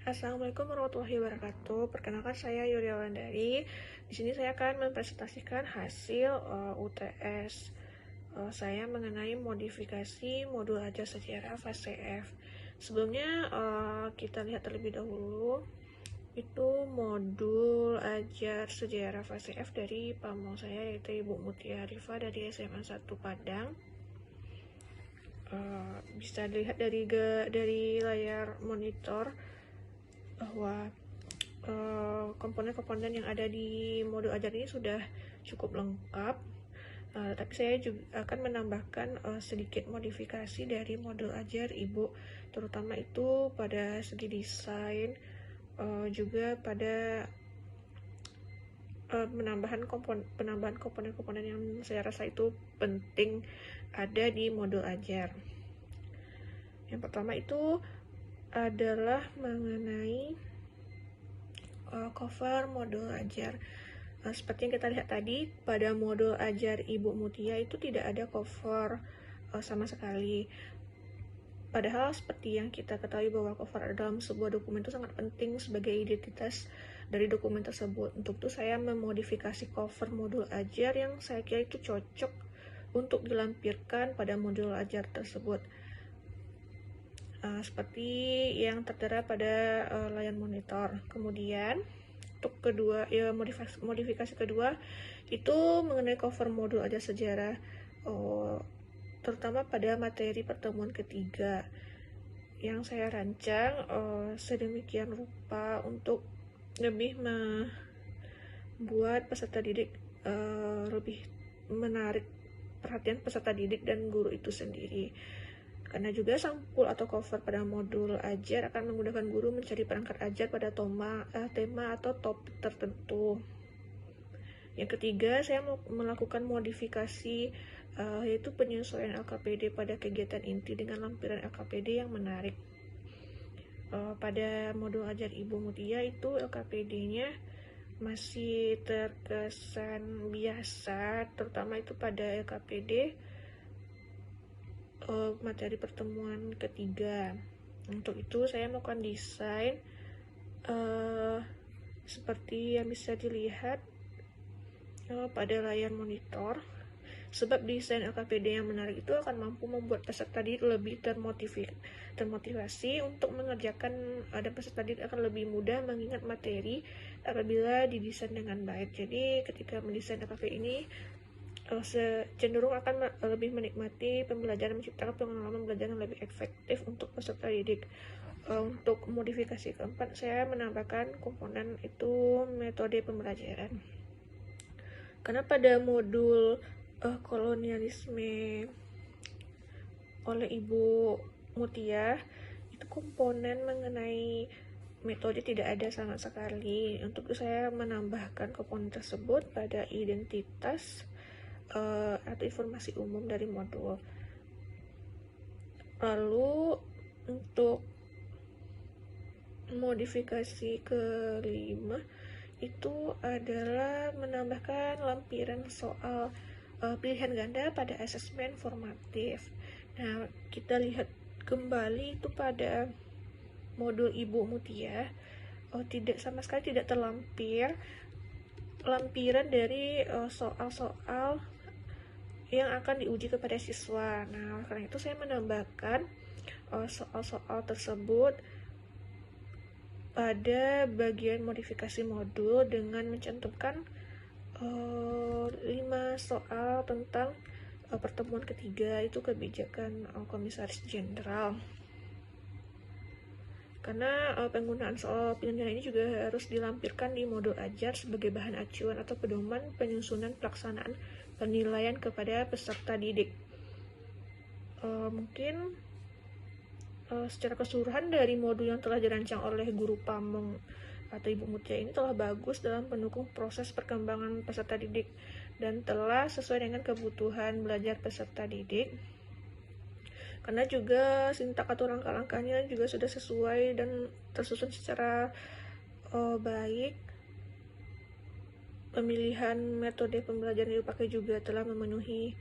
Assalamualaikum warahmatullahi wabarakatuh. Perkenalkan saya Yulia Wandari. Di sini saya akan mempresentasikan hasil UTS saya mengenai modifikasi modul ajar sejarah fase F. Sebelumnya kita lihat terlebih dahulu itu modul ajar sejarah fase F dari pamong saya, yaitu Ibu Mutia Rifa dari SMA 1 Padang. Bisa dilihat dari layar monitor bahwa komponen-komponen yang ada di modul ajar ini sudah cukup lengkap, tapi saya juga akan menambahkan sedikit modifikasi dari modul ajar Ibu, terutama itu pada segi desain, juga pada penambahan komponen-komponen yang saya rasa itu penting ada di modul ajar. Yang pertama itu adalah mengenai cover modul ajar. Seperti yang kita lihat tadi, pada modul ajar Ibu Mutia itu tidak ada cover sama sekali. Padahal seperti yang kita ketahui bahwa cover dalam sebuah dokumen itu sangat penting sebagai identitas dari dokumen tersebut. Untuk itu saya memodifikasi cover modul ajar yang saya kira itu cocok untuk dilampirkan pada modul ajar tersebut. Seperti yang tertera pada layar monitor. Kemudian untuk modifikasi kedua itu mengenai cover modul ajar sejarah, terutama pada materi pertemuan ketiga yang saya rancang sedemikian rupa untuk lebih membuat peserta didik lebih menarik perhatian peserta didik dan guru itu sendiri. Karena juga sampul atau cover pada modul ajar akan memudahkan guru mencari perangkat ajar pada tema atau topik tertentu. Yang ketiga, saya melakukan modifikasi yaitu penyesuaian LKPD pada kegiatan inti dengan lampiran LKPD yang menarik. Pada modul ajar Ibu Mutia itu LKPD-nya masih terkesan biasa, terutama itu pada LKPD materi pertemuan ketiga. Untuk itu saya melakukan desain seperti yang bisa dilihat pada layar monitor. Sebab desain LKPD yang menarik itu akan mampu membuat peserta didik lebih termotivasi untuk mengerjakan, dan peserta didik akan lebih mudah mengingat materi apabila didesain dengan baik. Jadi ketika mendesain LKPD ini cenderung akan lebih menikmati pembelajaran, menciptakan pengalaman belajar yang lebih efektif untuk peserta didik. Untuk modifikasi keempat, saya menambahkan komponen itu metode pembelajaran. Karena pada modul kolonialisme oleh Ibu Mutia itu komponen mengenai metode tidak ada sama sekali. Untuk itu saya menambahkan komponen tersebut pada identitas atau informasi umum dari modul. Lalu untuk modifikasi kelima itu adalah menambahkan lampiran soal pilihan ganda pada asesmen formatif. Nah, kita lihat kembali itu pada modul Ibu Mutia, tidak sama sekali tidak terlampir lampiran dari soal-soal yang akan diuji kepada siswa. Nah, karena itu saya menambahkan soal-soal tersebut pada bagian modifikasi modul dengan mencantumkan 5 soal tentang pertemuan ketiga, itu kebijakan Komisaris Jenderal. Karena penggunaan soal pilihan ini juga harus dilampirkan di modul ajar sebagai bahan acuan atau pedoman penyusunan pelaksanaan penilaian kepada peserta didik. Mungkin secara keseluruhan dari modul yang telah dirancang oleh guru pamong atau Ibu Mutia ini telah bagus dalam mendukung proses perkembangan peserta didik dan telah sesuai dengan kebutuhan belajar peserta didik. Karena juga sintak atau langkah-langkahnya juga sudah sesuai dan tersusun secara baik. Pemilihan metode pembelajaran yang dipakai juga telah memenuhi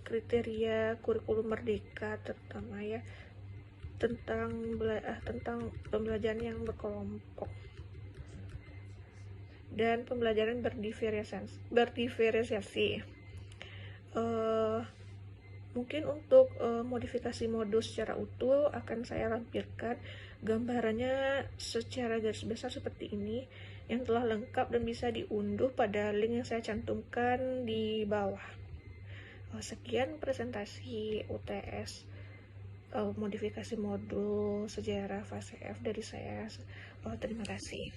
kriteria kurikulum merdeka terutama ya. tentang pembelajaran yang berkelompok dan pembelajaran berdiferensiasi. Mungkin untuk modifikasi modul secara utuh akan saya lampirkan gambarannya secara garis besar seperti ini, yang telah lengkap dan bisa diunduh pada link yang saya cantumkan di bawah. Sekian presentasi UTS modifikasi modul sejarah fase F dari saya. Terima kasih.